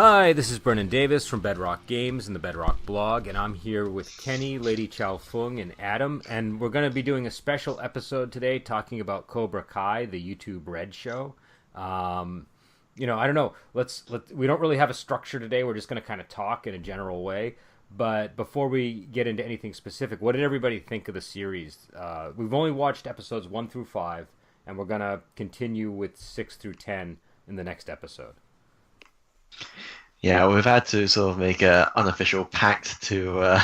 Hi, this is Brennan Davis from Bedrock Games and the Bedrock blog, and I'm here with Kenny, Lady Chow Fung, and Adam, and we're going to be doing a special episode today talking about Cobra Kai, the YouTube Red show. I don't know. We don't really have a structure today. We're just going to kind of talk in a general way. But before we get into anything specific, what did everybody think of the series? We've only watched episodes 1 through 5, and we're going to continue with 6 through 10 in the next episode. Yeah, we've had to sort of make an unofficial pact to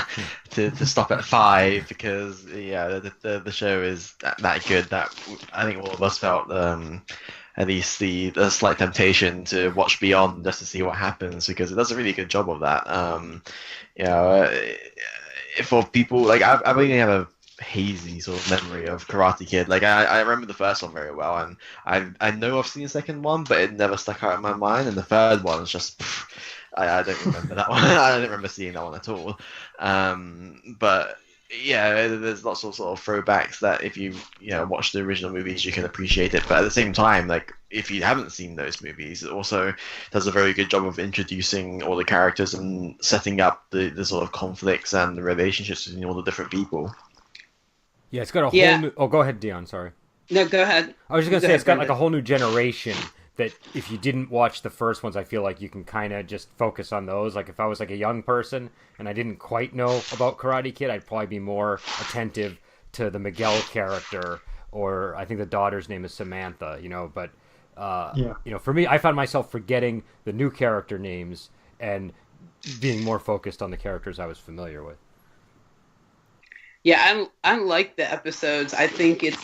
stop at 5 because the show is that good that I think all of us felt at least the slight temptation to watch beyond just to see what happens because it does a really good job of that. For people like I only have a hazy sort of memory of Karate Kid. Like I remember the first one very well, and I know I've seen the second one, but it never stuck out in my mind. And the third one is just I don't remember that one. I don't remember seeing that one at all. But yeah, there's lots of sort of throwbacks that if you watch the original movies, you can appreciate it. But at the same time, like if you haven't seen those movies, it also does a very good job of introducing all the characters and setting up the sort of conflicts and the relationships between all the different people. Yeah, it's got a whole new... Oh, go ahead, Dion, sorry. No, go ahead. I was just going to say, it's got like a whole new generation that if you didn't watch the first ones, I feel like you can kind of just focus on those. Like if I was like a young person and I didn't quite know about Karate Kid, I'd probably be more attentive to the Miguel character, or I think the daughter's name is Samantha, but for me, I found myself forgetting the new character names and being more focused on the characters I was familiar with. Yeah, I like the episodes. I think it's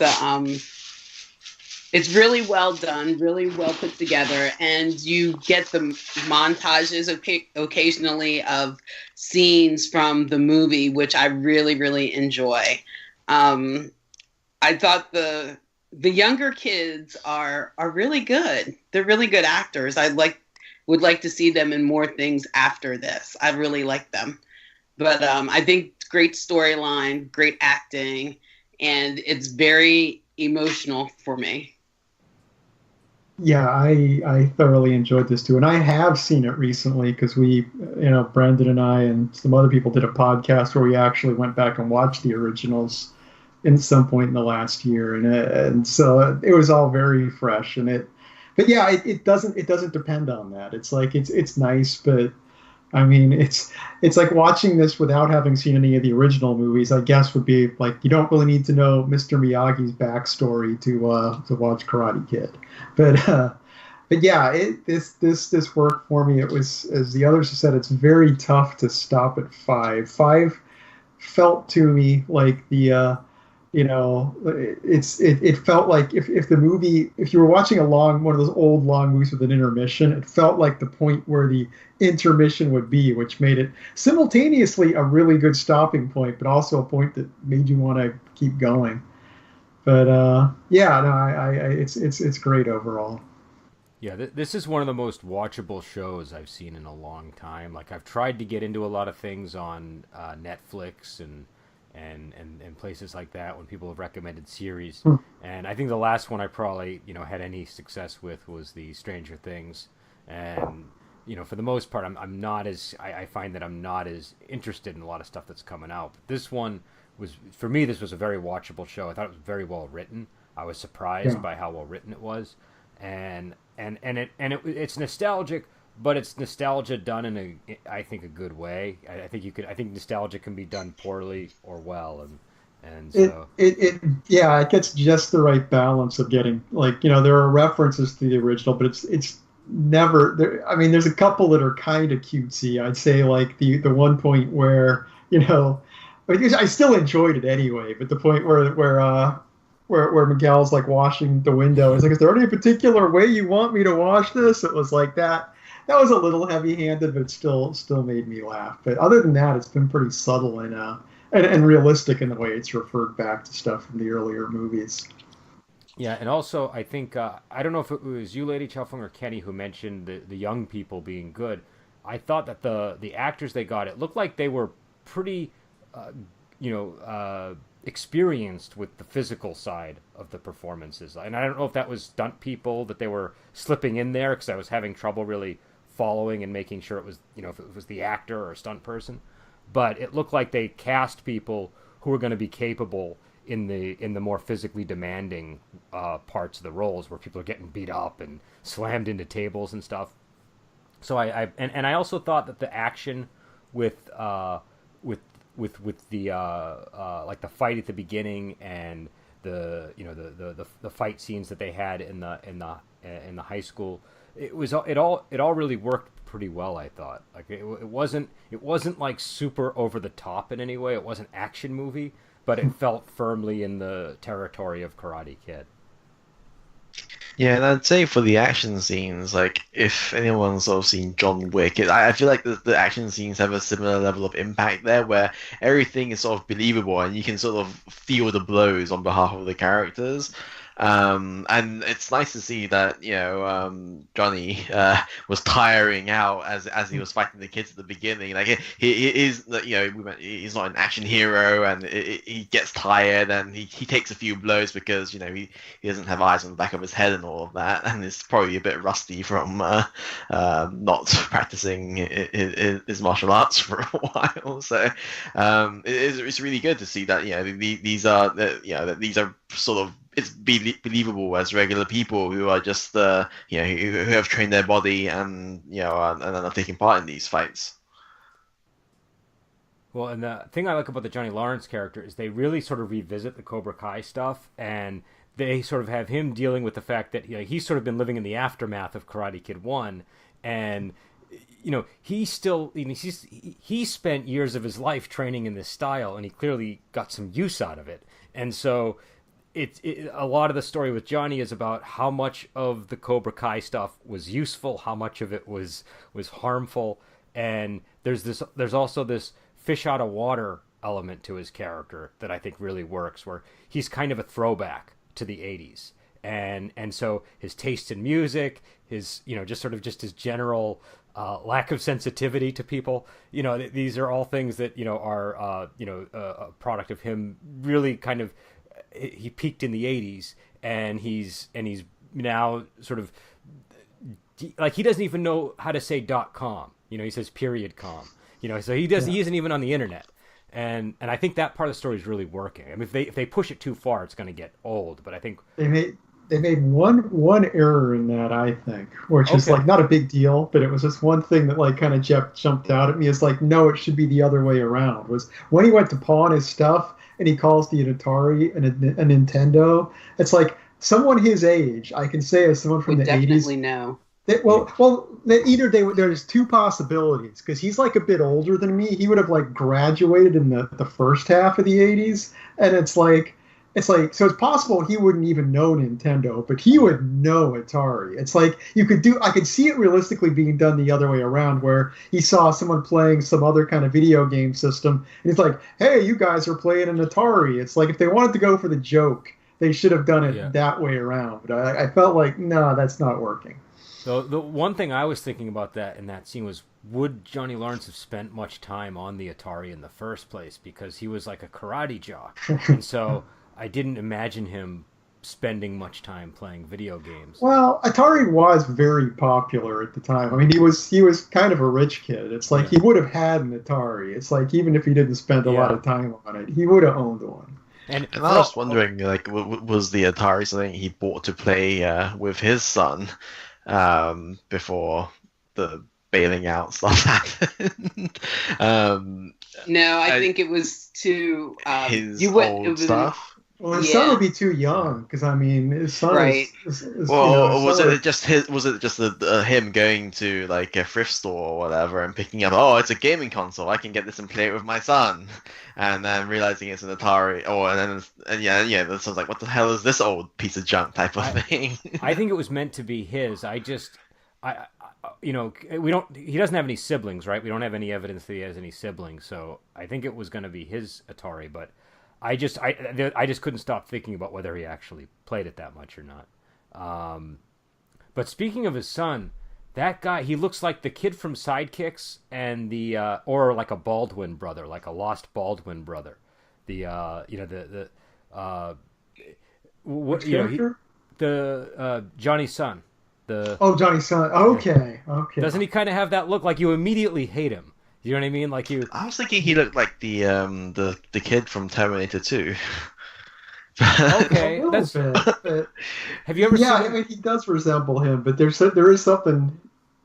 really well done, really well put together, and you get the montages occasionally of scenes from the movie, which I really, really enjoy. I thought the younger kids are really good. They're really good actors. Would like to see them in more things after this. I really like them, but I think. Great storyline, great acting, and it's very emotional for me. Yeah, I thoroughly enjoyed this too, and I have seen it recently because we, Brendan and I and some other people did a podcast where we actually went back and watched the originals in some point in the last year, and so it was all very fresh. But yeah, it doesn't depend on that. It's like it's nice, but. I mean, it's like watching this without having seen any of the original movies. I guess would be like you don't really need to know Mr. Miyagi's backstory to watch Karate Kid, but yeah, this worked for me. It was, as the others have said, it's very tough to stop at 5. 5 felt to me like it felt like if the movie, if you were watching one of those old long movies with an intermission, it felt like the point where the intermission would be, which made it simultaneously a really good stopping point, but also a point that made you want to keep going. But it's great overall. Yeah, this is one of the most watchable shows I've seen in a long time. Like I've tried to get into a lot of things on Netflix and places like that when people have recommended series. And I think the last one I probably had any success with was the Stranger Things, and for the most part I'm not as I find that I'm not as interested in a lot of stuff that's coming out. But this one was, for me, this was a very watchable show. I thought it was very well written. I was surprised by how well written it was, and it's nostalgic, but it's nostalgia done in I think a good way. I think nostalgia can be done poorly or well, and so it gets just the right balance of getting, like, there are references to the original, but it's never there. I mean, there's a couple that are kind of cutesy. I'd say like the one point where I still enjoyed it anyway, but the point where Miguel's like washing the window, is like, is there any particular way you want me to wash this? It was like that. That was a little heavy-handed, but it still made me laugh. But other than that, it's been pretty subtle and realistic in the way it's referred back to stuff from the earlier movies. Yeah, and also I think I don't know if it was you, Lady Chow Fung, or Kenny, who mentioned the young people being good. I thought that the actors they got, it looked like they were pretty, experienced with the physical side of the performances. And I don't know if that was stunt people that they were slipping in there, because I was having trouble really following and making sure it was, if it was the actor or a stunt person. But it looked like they cast people who were going to be capable in the more physically demanding parts of the roles, where people are getting beat up and slammed into tables and stuff. So I also thought that the action with the like the fight at the beginning and the fight scenes that they had in the high school, it all really worked pretty well. I thought, like, it wasn't like super over the top in any way. It wasn't action movie, but it felt firmly in the territory of Karate Kid. Yeah, and I'd say for the action scenes, like, if anyone's sort of seen John Wick, I feel like the action scenes have a similar level of impact there, where everything is sort of believable and you can sort of feel the blows on behalf of the characters. And it's nice to see that, Johnny was tiring out as he was fighting the kids at the beginning. Like, he is, he's not an action hero, and he gets tired and he takes a few blows because, he doesn't have eyes on the back of his head and all of that, and it's probably a bit rusty from not practicing his martial arts for a while. So it's really good to see that, these are sort of, it's believable as regular people who are just who have trained their body and are taking part in these fights. Well, and the thing I like about the Johnny Lawrence character is they really sort of revisit the Cobra Kai stuff, and they sort of have him dealing with the fact that he's sort of been living in the aftermath of Karate Kid 1, and he still, he spent years of his life training in this style, and he clearly got some use out of it. And so a lot of the story with Johnny is about how much of the Cobra Kai stuff was useful, how much of it was harmful, and there's also this fish out of water element to his character that I think really works, where he's kind of a throwback to the 80s, and so his taste in music, his just his general lack of sensitivity to people, these are all things that are a product of him really kind of. He peaked in the 80s, and he's now sort of like, he doesn't even know how to say .com. He says .com. So he isn't even on the internet. And I think that part of the story is really working. I mean, if they push it too far, it's going to get old. But I think they made one error in that, I think, which is like not a big deal, but it was just one thing that like kind of jumped out at me. Is like, no, it should be the other way around. Was when he went to pawn his stuff and he calls the Atari and a Nintendo. It's like, someone his age, I can say as someone from the 80s. Definitely know. There's two possibilities, because he's like a bit older than me. He would have like graduated in the first half of the 80s, and it's like so it's possible he wouldn't even know Nintendo, but he would know Atari. It's like I could see it realistically being done the other way around, where he saw someone playing some other kind of video game system, and he's like, hey, you guys are playing an Atari. It's like, if they wanted to go for the joke, they should have done it that way around. But I felt like, no, that's not working. So the one thing I was thinking about in that scene was, would Johnny Lawrence have spent much time on the Atari in the first place? Because he was like a karate jock. And so I didn't imagine him spending much time playing video games. Well, Atari was very popular at the time. I mean, he was kind of a rich kid. It's like he would have had an Atari. It's like, even if he didn't spend a lot of time on it, he would have owned one. And I was wondering, like, was the Atari something he bought to play with his son before the bailing out stuff happened? No, I think it was to his old stuff. Well, his son would be too young, because I mean, his son is was it just him going to like a thrift store or whatever and picking up, oh, it's a gaming console, I can get this and play it with my son, and then realizing it's an Atari, that sounds like, what the hell is this old piece of junk type of thing? I think it was meant to be his. He doesn't have any siblings, right? We don't have any evidence that he has any siblings, so I think it was going to be his Atari, but I just couldn't stop thinking about whether he actually played it that much or not. But speaking of his son, that guy, he looks like the kid from Sidekicks and or like a Baldwin brother, like a lost Baldwin brother. Johnny's son. Oh, Johnny Sun. Okay, okay. Doesn't he kind of have that look? Like you immediately hate him. You know what I mean? Like you. I was thinking he looked like the kid from Terminator 2. A Okay, little that's. bit. But, Have you ever yeah, seen? I mean, he does resemble him, but there is something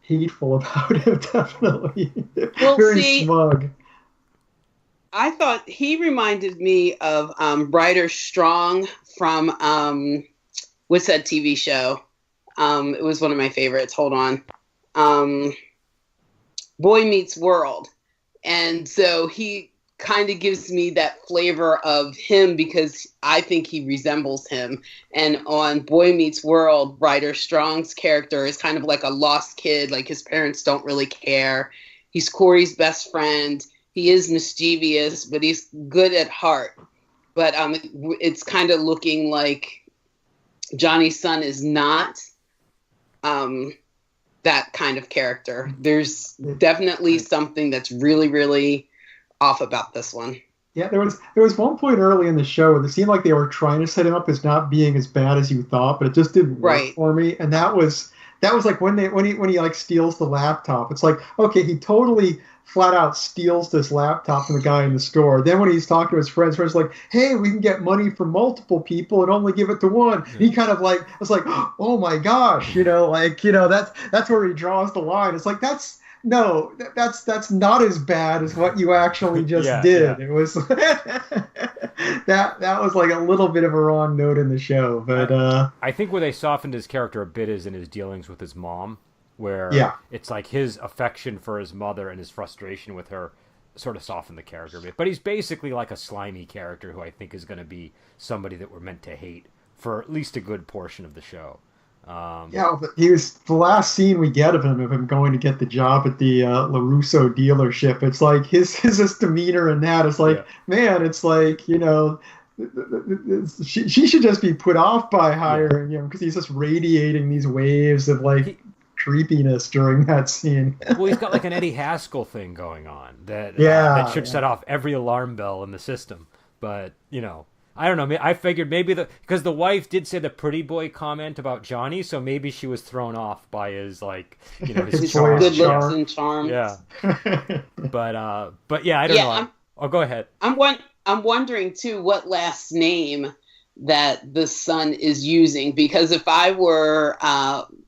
hateful about him, definitely. Well, Very see, smug. I thought he reminded me of Ryder Strong from what's that TV show? It was one of my favorites. Hold on. Boy Meets World. And so he kind of gives me that flavor of him because I think he resembles him. And on Boy Meets World, Ryder Strong's character is kind of like a lost kid. Like his parents don't really care. He's Corey's best friend. He is mischievous, but he's good at heart. But it's kind of looking like Johnny's son is not that kind of character. There's definitely something that's really, really off about this one. Yeah, there was one point early in the show where it seemed like they were trying to set him up as not being as bad as you thought, but it just didn't work for me. And that was like when he like steals the laptop. It's like, okay, he totally flat out steals this laptop from the guy in the store. Then when he's talking to his friends like, hey, we can get money from multiple people and only give it to one. And he kind of like was like, oh my gosh, that's where he draws the line. It's like that's not as bad as what you actually just did. Yeah. It was that was like a little bit of a wrong note in the show, but I think where they softened his character a bit is in his dealings with his mom, where it's like his affection for his mother and his frustration with her sort of softened the character a bit. But he's basically like a slimy character who I think is going to be somebody that we're meant to hate for at least a good portion of the show. But he was the last scene we get of him going to get the job at the LaRusso dealership. It's like his demeanor in that is like, man, it's like, she should just be put off by hiring him because he's just radiating these waves of like creepiness during that scene. Well, he's got like an Eddie Haskell thing going on that should set off every alarm bell in the system. But, I don't know. I figured maybe because the wife did say the pretty boy comment about Johnny, so maybe she was thrown off by his his charm. Good looks and charm. Yeah. But yeah, I don't know. Go ahead. I'm wondering too what last name that the son is using, because if I were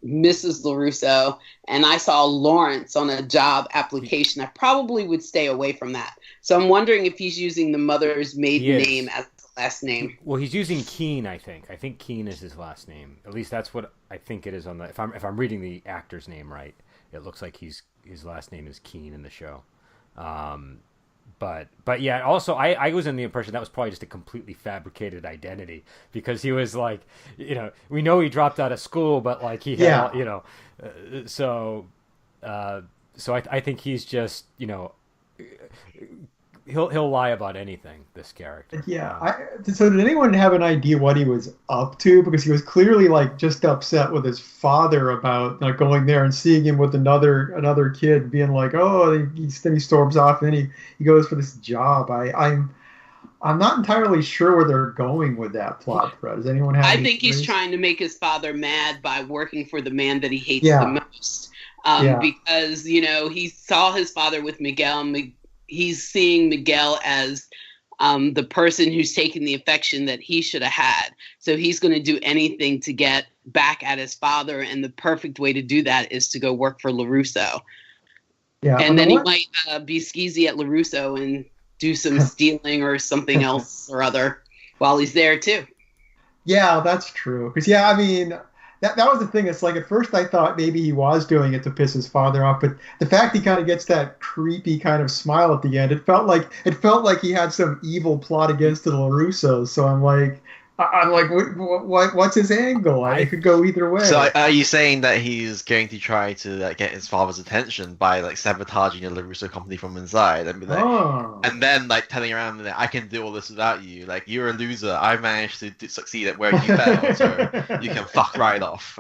Mrs. LaRusso and I saw Lawrence on a job application, I probably would stay away from that. So I'm wondering if he's using the mother's maiden name as last name. Well, he's using Keen, I think. I think Keen is his last name. At least that's what I think it is on the. If I'm reading the actor's name right, it looks like his last name is Keen in the show. But yeah. Also, I was in the impression that was probably just a completely fabricated identity because he was like, we know he dropped out of school, but like he had, so I think he's just, He'll lie about anything, this character. Yeah. So did anyone have an idea what he was up to? Because he was clearly like just upset with his father about going there and seeing him with another kid, being like, oh, then he storms off and then he goes for this job. I'm not entirely sure where they're going with that plot thread. Does anyone have? I think he's trying to make his father mad by working for the man that he hates the most. Because he saw his father with Miguel. He's seeing Miguel as the person who's taken the affection that he should have had. So he's going to do anything to get back at his father, and the perfect way to do that is to go work for LaRusso. Yeah, and then he might be skeezy at LaRusso and do some stealing or something else or other while he's there too. Yeah, that's true. Because I mean, that was the thing. It's like at first I thought maybe he was doing it to piss his father off, but the fact he kind of gets that creepy kind of smile at the end, it felt like he had some evil plot against the LaRussos. So I'm like, what's his angle? It could go either way. So are you saying that he's going to try to get his father's attention by sabotaging the LaRusso company from inside and be and then telling around that I can do all this without you? Like, you're a loser. I managed to succeed at where you failed, so you can fuck right off.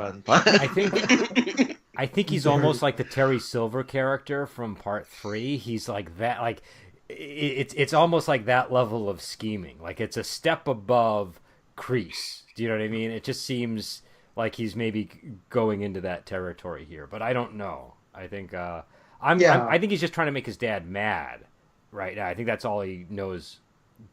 I think he's almost like the Terry Silver character from Part 3. He's like that. Like it's almost like that level of scheming. Like it's a step above Crease. Do you know what I mean? It just seems like he's maybe going into that territory here, but I don't know. I think I think he's just trying to make his dad mad right now. I think that's all he knows.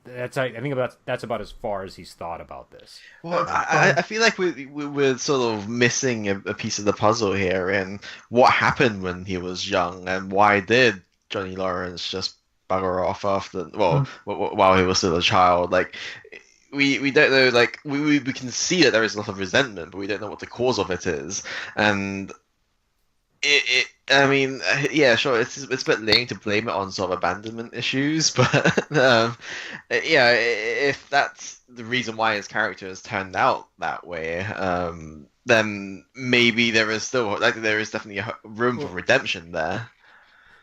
I think that's about as far as he's thought about this. Well, I feel like we're sort of missing a piece of the puzzle here in what happened when he was young, and why did Johnny Lawrence just bugger off after, while he was still a child. Like, we don't know, like, we can see that there is a lot of resentment, but we don't know what the cause of it is. And I mean, yeah, sure, it's a bit lame to blame it on sort of abandonment issues, but yeah, if that's the reason why his character has turned out that way, then maybe there is definitely room for redemption there.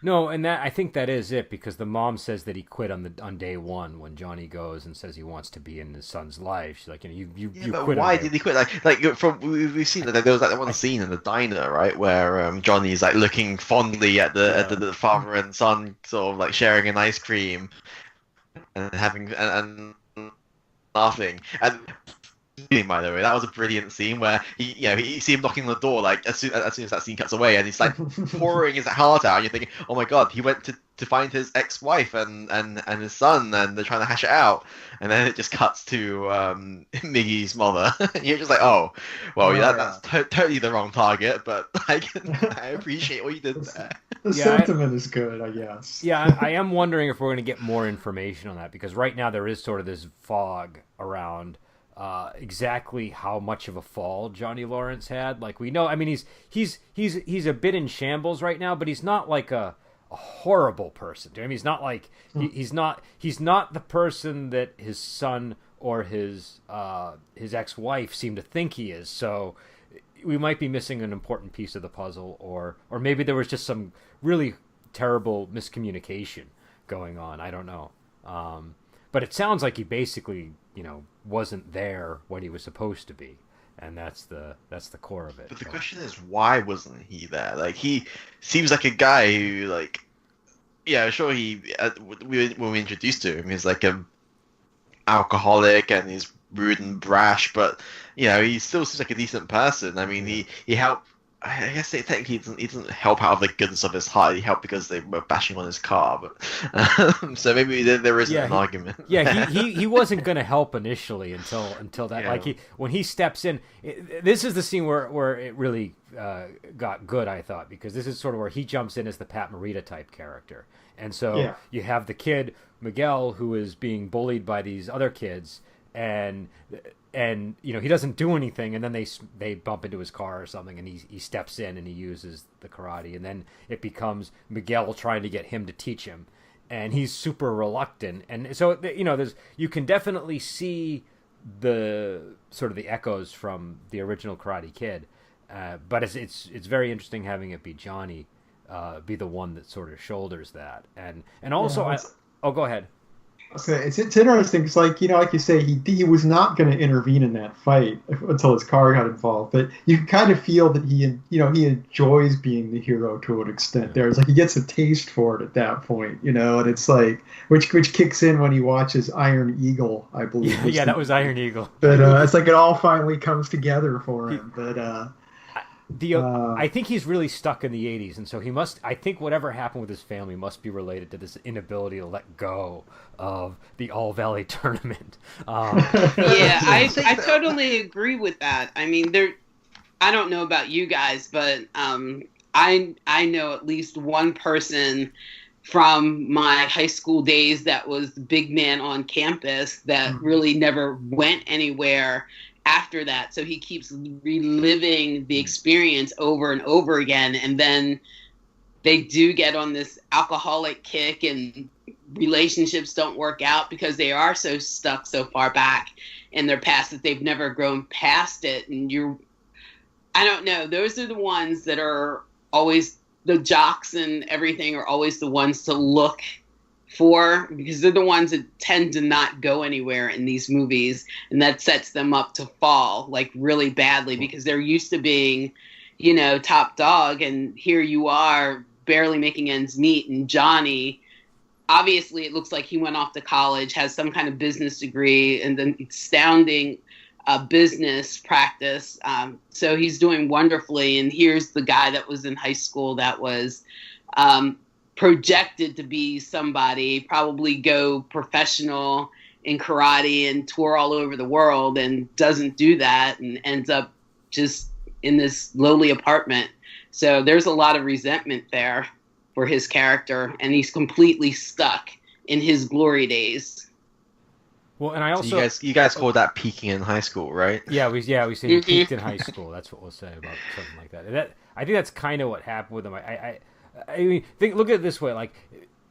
No, and I think that is it, because the mom says that he quit on day one when Johnny goes and says he wants to be in his son's life. She's like, you but quit. Why did he quit? Like we've seen that there was that one scene in the diner, right, where Johnny's like looking fondly at the father and son sort of like sharing an ice cream and having and laughing. And by the way, that was a brilliant scene where you see him knocking on the door, like as soon as that scene cuts away, and he's like pouring his heart out, and you're thinking, oh my god, he went to find his ex-wife and his son, and they're trying to hash it out, and then it just cuts to Miggy's mother. And you're just like, oh well, that's totally the wrong target, but I appreciate what you did there. The sentiment is good, I guess. Yeah, I am wondering if we're going to get more information on that, because right now there is sort of this fog around exactly how much of a fall Johnny Lawrence had. Like, we know, I mean, he's a bit in shambles right now, but he's not like a horrible person. I mean, he's not like he's not the person that his son or his ex-wife seem to think he is. So we might be missing an important piece of the puzzle, or maybe there was just some really terrible miscommunication going on. I don't know. But it sounds like he basically, wasn't there when he was supposed to be, and that's the core of it. But the question is, why wasn't he there? Like, he seems like a guy who, like, yeah, sure, when we introduced to him, he's like an alcoholic and he's rude and brash, but he still seems like a decent person. I mean, he helped. I guess technically he doesn't help out of the goodness of his heart. He helped because they were bashing on his car, but so maybe there isn't an argument. Yeah, he wasn't going to help initially until that. Yeah. Like when he steps in, this is the scene where it really got good, I thought, because this is sort of where he jumps in as the Pat Morita type character, and so you have the kid Miguel who is being bullied by these other kids, and he doesn't do anything, and then they bump into his car or something, and he steps in and he uses the karate, and then it becomes Miguel trying to get him to teach him, and he's super reluctant, and so you can definitely see the sort of the echoes from the original Karate Kid, but it's very interesting having it be Johnny be the one that sort of shoulders that, and also go ahead. Okay, it's interesting because, like you say, he was not going to intervene in that fight until his car got involved. But you can kind of feel that he enjoys being the hero to an extent. There, it's like he gets a taste for it at that point, and it's like which kicks in when he watches Iron Eagle, I believe. Yeah, that was Iron Eagle. But it's like it all finally comes together for him. But I think he's really stuck in the 80s, and so he must. I think whatever happened with his family must be related to this inability to let go of the All Valley tournament. Yeah, I totally agree with that. I mean, I don't know about you guys, but I know at least one person from my high school days that was the big man on campus that really never went anywhere after that. So he keeps reliving the experience over and over again, and then they do get on this alcoholic kick and relationships don't work out because they are so stuck so far back in their past that they've never grown past it. And I don't know, those are the ones that are always the jocks and everything, are always the ones to look for, because they're the ones that tend to not go anywhere in these movies, and that sets them up to fall like really badly because they're used to being, top dog, and here you are barely making ends meet. And Johnny, obviously it looks like he went off to college, has some kind of business degree, and an astounding business practice. So he's doing wonderfully. And here's the guy that was in high school that was projected to be somebody, probably go professional in karate and tour all over the world, and doesn't do that and ends up just in this lowly apartment. So there's a lot of resentment there for his character, and he's completely stuck in his glory days. Well, and I also you guys call that peaking in high school, right? Yeah, we say he peaked in high school. That's what we'll say about something like that. I think that's kind of what happened with him. I mean, look at it this way: like,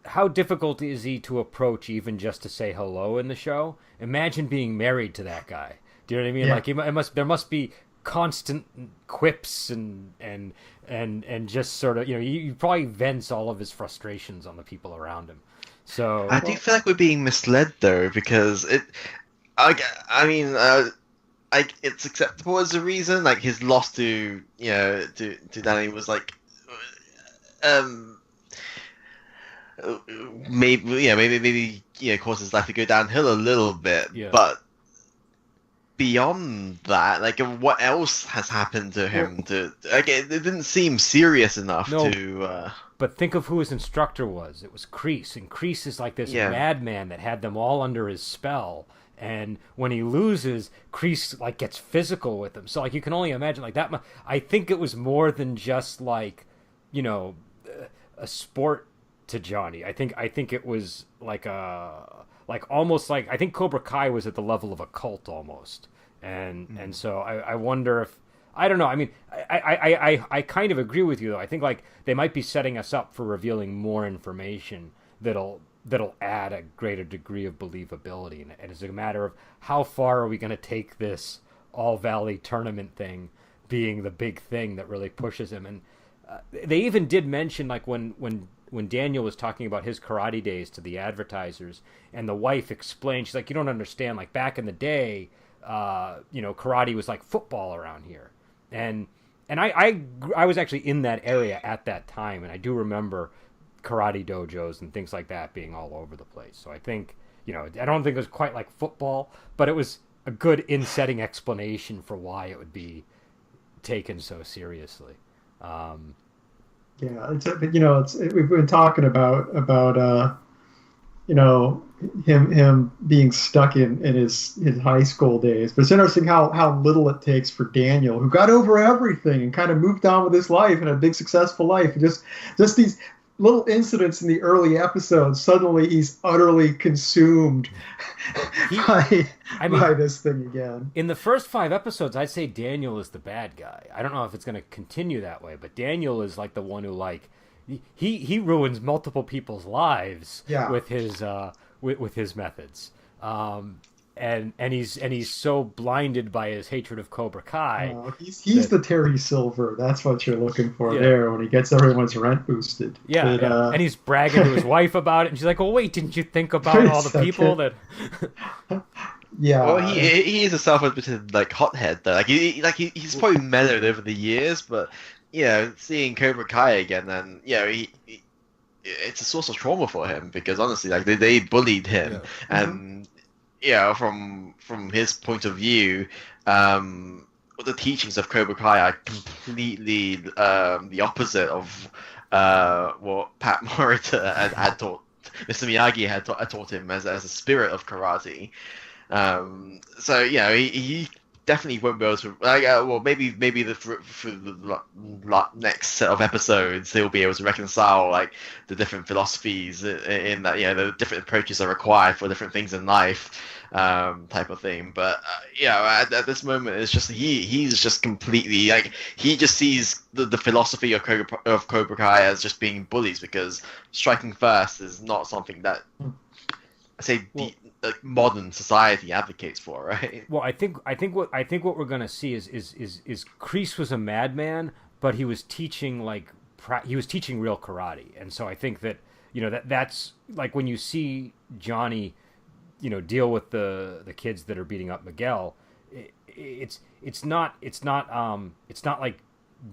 how difficult is he to approach, even just to say hello in the show? Imagine being married to that guy. Do you know what I mean? Yeah. Like, there must be constant quips and just sort of, you probably vents all of his frustrations on the people around him. So I do feel like we're being misled though, because it's acceptable as a reason. Like his loss to Danny was like, maybe caused his life to go downhill a little bit, but beyond that, like, what else has happened to him? It didn't seem serious enough to. But think of who his instructor was. It was Kreese, and Kreese is like this madman that had them all under his spell. And when he loses, Kreese like gets physical with him. So like you can only imagine like that. I think it was more than just like, a sport to Johnny. I think it was like almost like, I think Cobra Kai was at the level of a cult almost. And so I wonder if, I don't know. I mean, I kind of agree with you though. I think like they might be setting us up for revealing more information that'll add a greater degree of believability. And it's a matter of how far are we going to take this All Valley tournament thing being the big thing that really pushes him. And they even did mention like when Daniel was talking about his karate days to the advertisers, and the wife explained, she's like, you don't understand, like back in the day, karate was like football around here. And I was actually in that area at that time, and I do remember karate dojos and things like that being all over the place. So I think, I don't think it was quite like football, but it was a good in-setting explanation for why it would be taken so seriously. We've been talking about him being stuck in his high school days, but it's interesting how little it takes for Daniel, who got over everything and kind of moved on with his life and a big successful life. Just these little incidents in the early episodes, suddenly he's utterly consumed by this thing again. In the first 5 episodes, I'd say Daniel is the bad guy. I don't know if it's going to continue that way, but Daniel is like the one who like he ruins multiple people's lives with his with his methods. And he's so blinded by his hatred of Cobra Kai. He's the Terry Silver. That's what you're looking for there when he gets everyone's rent boosted. And he's bragging to his wife about it, and she's like, "Oh wait, didn't you think about all the people that?" Yeah. Well, he is a self-admitted like hothead though. He's probably mellowed over the years, but seeing Cobra Kai again, then it's a source of trauma for him, because honestly, like they bullied him, and from his point of view, the teachings of Cobra Kai are completely the opposite of what Pat Morita had taught. Mr. Miyagi had taught him as a spirit of karate. So he definitely won't be able to. Maybe for the next set of episodes, they'll be able to reconcile like the different philosophies in that the different approaches are required for different things in life, type of thing. But at this moment, it's just he's just completely like he just sees the philosophy of Cobra Kai as just being bullies, because striking first is not something that modern society advocates for, right? Well, I think what we're gonna see is Kreese was a madman, but he was teaching real karate, and so I think that that's like when you see Johnny, deal with the kids that are beating up Miguel, it's not like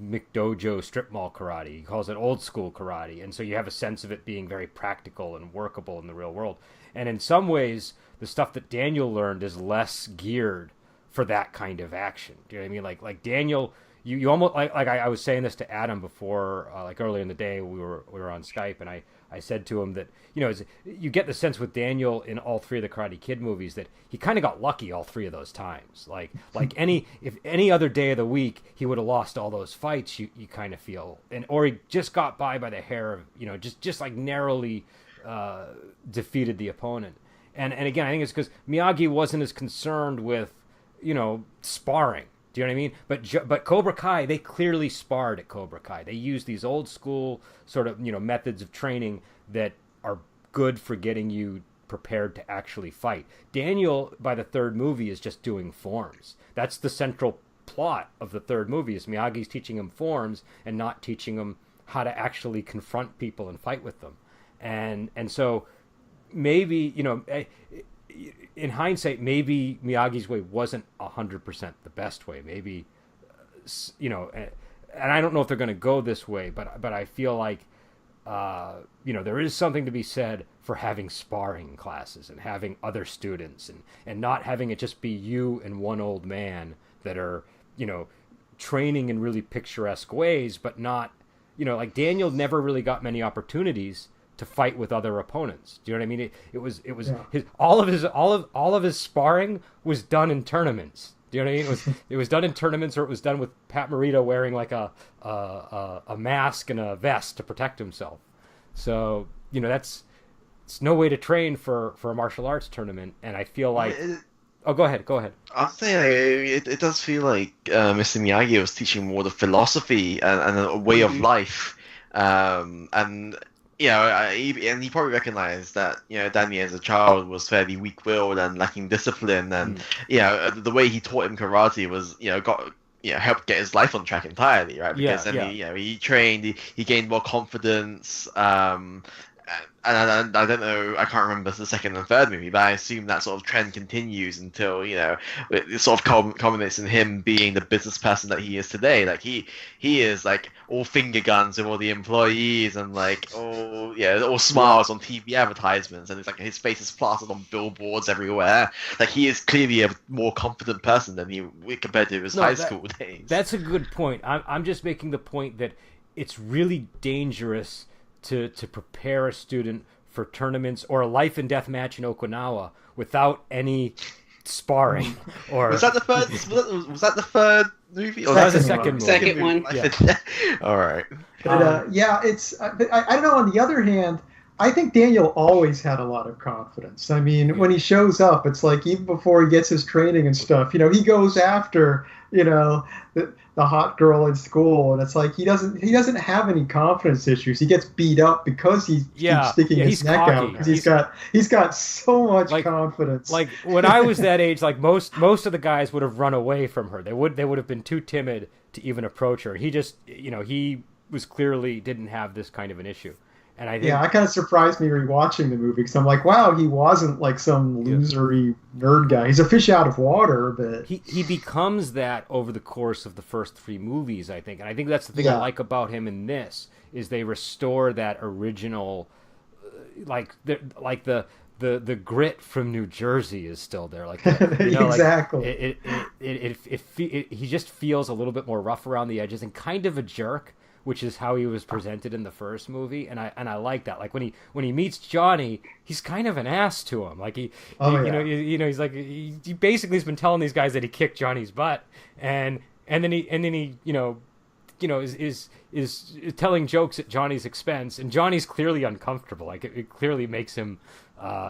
McDojo strip mall karate. He calls it old school karate, and so you have a sense of it being very practical and workable in the real world. And in some ways, the stuff that Daniel learned is less geared for that kind of action. Do you know what I mean? Like Daniel, you almost like I was saying this to Adam before, like earlier in the day we were on Skype, and I said to him that, you know, you get the sense with Daniel in all three of the Karate Kid movies that he kind of got lucky all three of those times. Like if any other day of the week he would have lost all those fights, you kind of feel, or he just got by the hair of, you know, just like narrowly defeated the opponent. And again, I think it's because Miyagi wasn't as concerned with, you know, sparring. Do you know what I mean? But Cobra Kai, they clearly sparred at Cobra Kai. They used these old school sort of, you know, methods of training that are good for getting you prepared to actually fight. Daniel, by the third movie, is just doing forms. That's the central plot of the third movie, is Miyagi's teaching him forms and not teaching him how to actually confront people and fight with them. And so maybe, you know, in hindsight, maybe Miyagi's way wasn't 100% the best way. Maybe, you know, and I don't know if they're going to go this way, but I feel like, you know, there is something to be said for having sparring classes and having other students and not having it just be you and one old man that are, you know, training in really picturesque ways, but not, you know, like Daniel never really got many opportunities to fight with other opponents. Do you know what I mean? It was his all of his sparring was done in tournaments. Do you know what I mean? It was done in tournaments, or it was done with Pat Morita wearing like a mask and a vest to protect himself. So, you know, it's no way to train for a martial arts tournament. And I feel like, go ahead. I'll say it does feel like Mr. Miyagi was teaching more the philosophy and a way of life, and. You know, and he probably recognized that, you know, Danny as a child was fairly weak-willed and lacking discipline, and you know, the way he taught him karate was, you know, helped get his life on track entirely, right? Because then he, you know, he trained, he gained more confidence, and I don't know, I can't remember the second and third movie, but I assume that sort of trend continues until, you know, it sort of culminates in him being the business person that he is today. Like he is like all finger guns with all the employees and like all smiles on TV advertisements, and it's like his face is plastered on billboards everywhere. Like he is clearly a more confident person than he compared to his high school days. That's a good point. I'm just making the point that it's really dangerous to prepare a student for tournaments or a life and death match in Okinawa without any sparring. Or was that the third? Was that the third movie? Or that was the second movie. Second one. Yeah. All right. But, it's. I don't know. On the other hand, I think Daniel always had a lot of confidence. I mean, when he shows up, it's like even before he gets his training and stuff, you know, he goes after, you know, the hot girl in school, and it's like he doesn't have any confidence issues. He gets beat up because he keeps sticking his neck cocky. out because he's got so much confidence. Like when I was that age, like most of the guys would have run away from her. They would have been too timid to even approach her. He just, you know, he was clearly didn't have this kind of an issue. And I think, it kind of surprised me rewatching the movie because I'm like, wow, he wasn't like some losery nerd guy. He's a fish out of water, but he becomes that over the course of the first three movies, I think. And I think that's the thing I like about him in this is they restore that original, like the grit from New Jersey is still there, like you know, exactly. He just feels a little bit more rough around the edges and kind of a jerk, which is how he was presented in the first movie, and I like that. Like when he meets Johnny, he's kind of an ass to him. Like you know, he's like he basically has been telling these guys that he kicked Johnny's butt, and then he you know is telling jokes at Johnny's expense, and Johnny's clearly uncomfortable. Like it clearly makes him,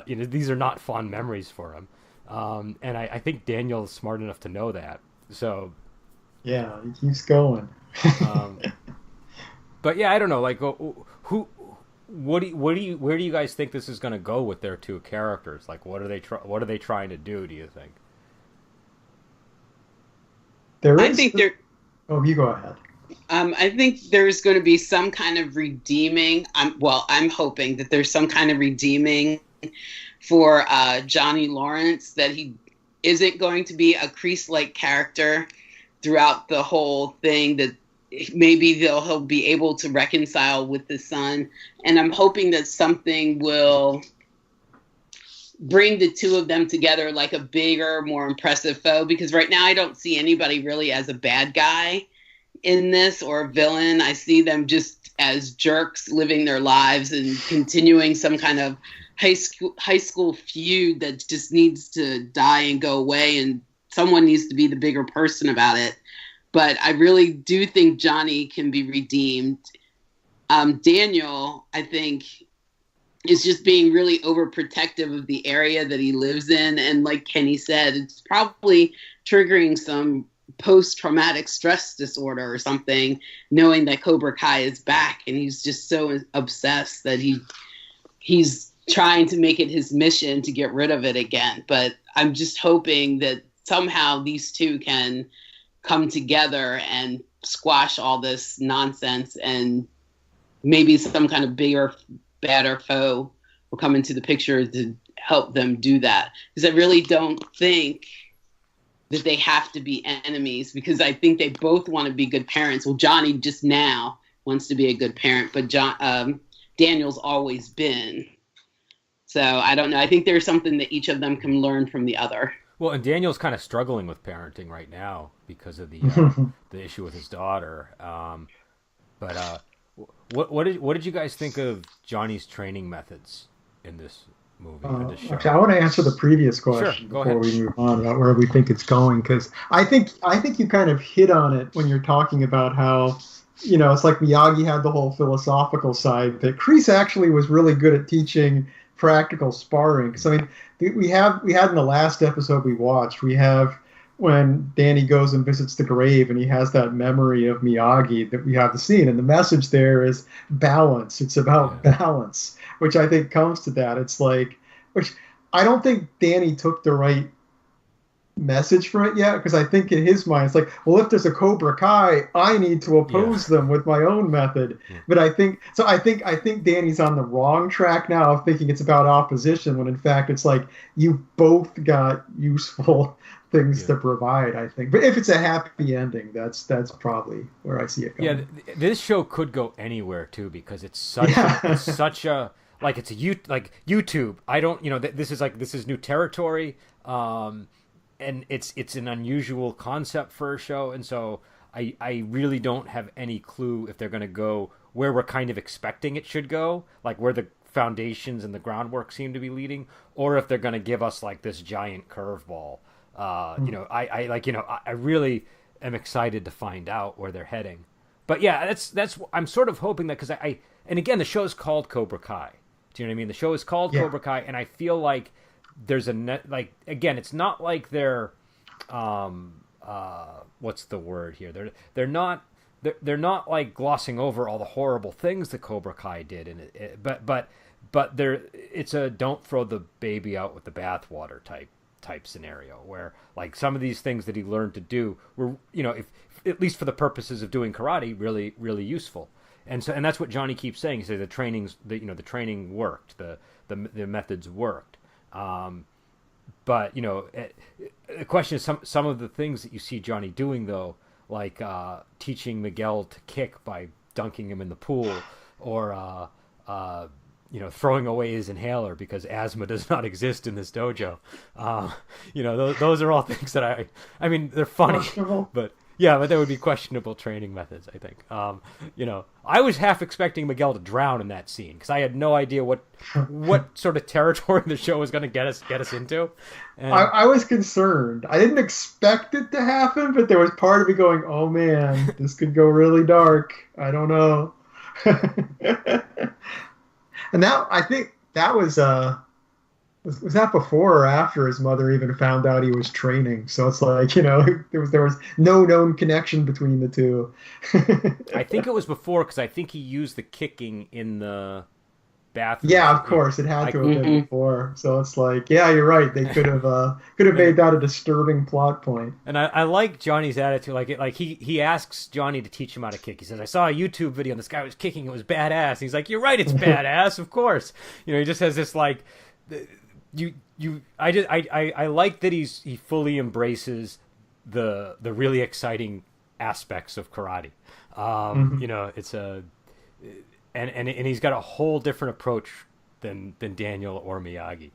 you know, these are not fond memories for him, and I think Daniel is smart enough to know that. So yeah, he keeps going. But yeah, I don't know. Like, where do you guys think this is going to go with their two characters? Like, what are they trying to do? Do you think? I think they're. Oh, you go ahead. I think there's going to be some kind of redeeming. I'm hoping that there's some kind of redeeming for Johnny Lawrence, that he isn't going to be a Kreese-like character throughout the whole thing, that maybe he'll be able to reconcile with his son. And I'm hoping that something will bring the two of them together like a bigger, more impressive foe, because right now I don't see anybody really as a bad guy in this or a villain. I see them just as jerks living their lives and continuing some kind of high school feud that just needs to die and go away, and someone needs to be the bigger person about it. But I really do think Johnny can be redeemed. Daniel, I think, is just being really overprotective of the area that he lives in. And like Kenny said, it's probably triggering some post-traumatic stress disorder or something, knowing that Cobra Kai is back, and he's just so obsessed that he's trying to make it his mission to get rid of it again. But I'm just hoping that somehow these two can come together and squash all this nonsense, and maybe some kind of bigger, badder foe will come into the picture to help them do that. Because I really don't think that they have to be enemies, because I think they both want to be good parents. Well, Johnny just now wants to be a good parent, but Daniel's always been. So I don't know. I think there's something that each of them can learn from the other. Well, and Daniel's kind of struggling with parenting right now because of the the issue with his daughter. But what did you guys think of Johnny's training methods in this movie? In this show? Actually, I want to answer the previous question before we move on about where we think it's going, because I think you kind of hit on it when you're talking about how, you know, it's like Miyagi had the whole philosophical side, that Kreese actually was really good at teaching practical sparring. Because I mean, we had in the last episode we watched, we have when Danny goes and visits the grave and he has that memory of Miyagi, that we have the scene, and the message there is balance. It's about balance, which I think comes to that. It's like, which I don't think Danny took the right message for it yet, because I think in his mind it's like, well, if there's a Cobra Kai, I need to oppose them with my own method. But I think Danny's on the wrong track now of thinking it's about opposition, when in fact it's like you both got useful things to provide, I think. But if it's a happy ending, that's probably where I see it going. Yeah, this show could go anywhere too, because it's such a like, it's like YouTube. I don't, you know, this is new territory. And it's an unusual concept for a show, and so I really don't have any clue if they're going to go where we're kind of expecting it should go, like where the foundations and the groundwork seem to be leading, or if they're going to give us like this giant curveball. You know, I really am excited to find out where they're heading. But yeah, that's I'm sort of hoping that, because and again, the show's called Cobra Kai. Do you know what I mean? The show is called Cobra Kai, and I feel like there's like, again, it's not like they're what's the word here? They're not like glossing over all the horrible things that Cobra Kai did, and but it's a don't throw the baby out with the bathwater type scenario, where like some of these things that he learned to do were, you know, if at least for the purposes of doing karate, really really useful. And that's what Johnny keeps saying. He says the training worked, the methods worked. But you know, the question is some of the things that you see Johnny doing, though, like teaching Miguel to kick by dunking him in the pool, or you know, throwing away his inhaler because asthma does not exist in this dojo. You know, those are all things that I mean, they're funny, but that would be questionable training methods, I think. You know, I was half expecting Miguel to drown in that scene, because I had no idea what sort of territory the show was going to get us into. And I was concerned. I didn't expect it to happen, but there was part of me going, "Oh man, this could go really dark. I don't know." And now I think that was that before or after his mother even found out he was training? So it's like, you know, there was no known connection between the two. I think it was before, because I think he used the kicking in the bathroom. Yeah, of course, it had to have been before. So it's like, yeah, you're right. They could have made that a disturbing plot point. And I like Johnny's attitude. Like he asks Johnny to teach him how to kick. He says, "I saw a YouTube video and this guy was kicking. It was badass." And he's like, "You're right, it's badass. Of course." You know, he just has this like. I like that he fully embraces the really exciting aspects of karate. You know, it's and he's got a whole different approach than Daniel or Miyagi.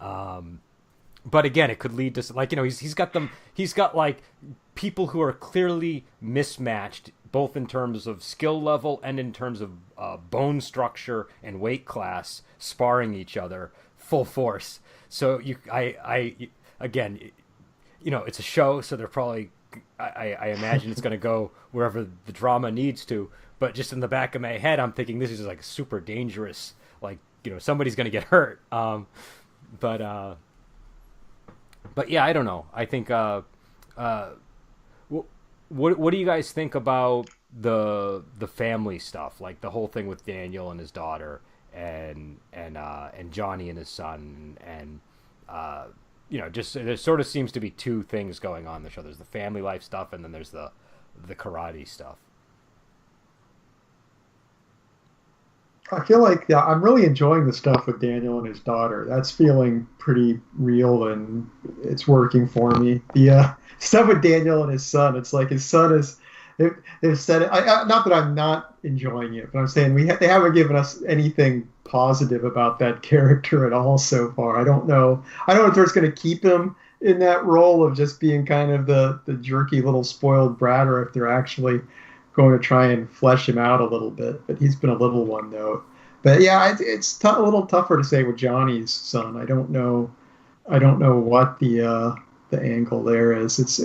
But again, it could lead to like he's got like people who are clearly mismatched both in terms of skill level and in terms of bone structure and weight class sparring each other full force. So again, it's a show, so they're probably I imagine it's going to go wherever the drama needs to. But just in the back of my head, I'm thinking this is like super dangerous. Like somebody's going to get hurt. But yeah, I don't know. I think what do you guys think about the family stuff, like the whole thing with Daniel and his daughter, and Johnny and his son, and just there sort of seems to be two things going on in the show. There's the family life stuff, and then there's the karate stuff. I feel like I'm really enjoying the stuff with Daniel and his daughter. That's feeling pretty real, and it's working for me. The stuff with Daniel and his son, it's like his son is. They've said it. Not that I'm not enjoying it, but I'm saying they haven't given us anything positive about that character at all so far. I don't know if they're just going to keep him in that role of just being kind of the jerky little spoiled brat, or if they're actually going to try and flesh him out a little bit. But he's been a little one note. But yeah, it's a little tougher to say with Johnny's son. I don't know what the angle there is. It's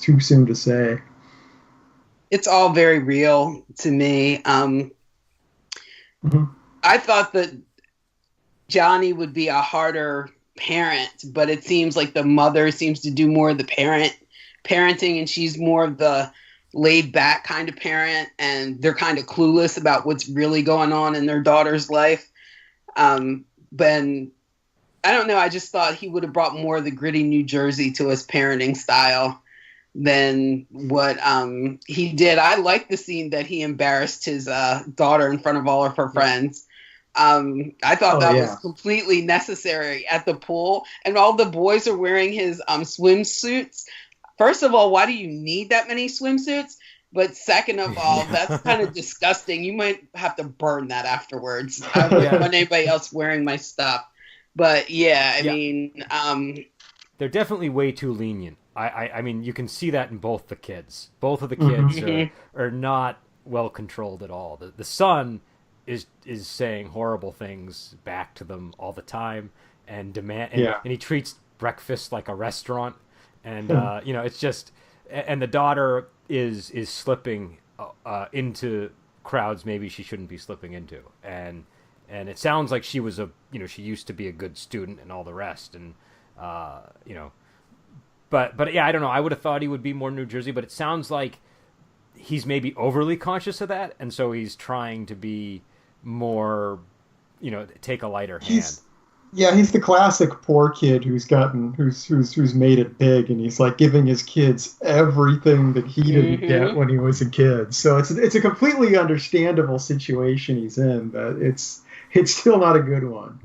too soon to say. It's all very real to me. Mm-hmm. I thought that Johnny would be a harder parent, but it seems like the mother seems to do more of the parenting, and she's more of the laid back kind of parent, and they're kind of clueless about what's really going on in their daughter's life. But I don't know. I just thought he would have brought more of the gritty New Jersey to his parenting style than what he did. I liked the scene that he embarrassed his daughter in front of all of her friends. I thought that was completely necessary at the pool, and all the boys are wearing his swimsuits. First of all, why do you need that many swimsuits? But second of all, that's kind of disgusting. You might have to burn that afterwards. I don't want anybody else wearing my stuff. But I mean, they're definitely way too lenient. I mean, you can see that in both the kids. Both of the kids are not well controlled at all. The son is saying horrible things back to them all the time, and and he treats breakfast like a restaurant. And it's just, and the daughter is slipping into crowds maybe she shouldn't be slipping into, and it sounds like she was she used to be a good student and all the rest, and but yeah, I don't know. I would have thought he would be more New Jersey, but it sounds like he's maybe overly conscious of that, and so he's trying to be more, take a lighter hand. Yeah, he's the classic poor kid who's made it big, and he's like giving his kids everything that he didn't get when he was a kid. So it's a completely understandable situation he's in, but it's still not a good one.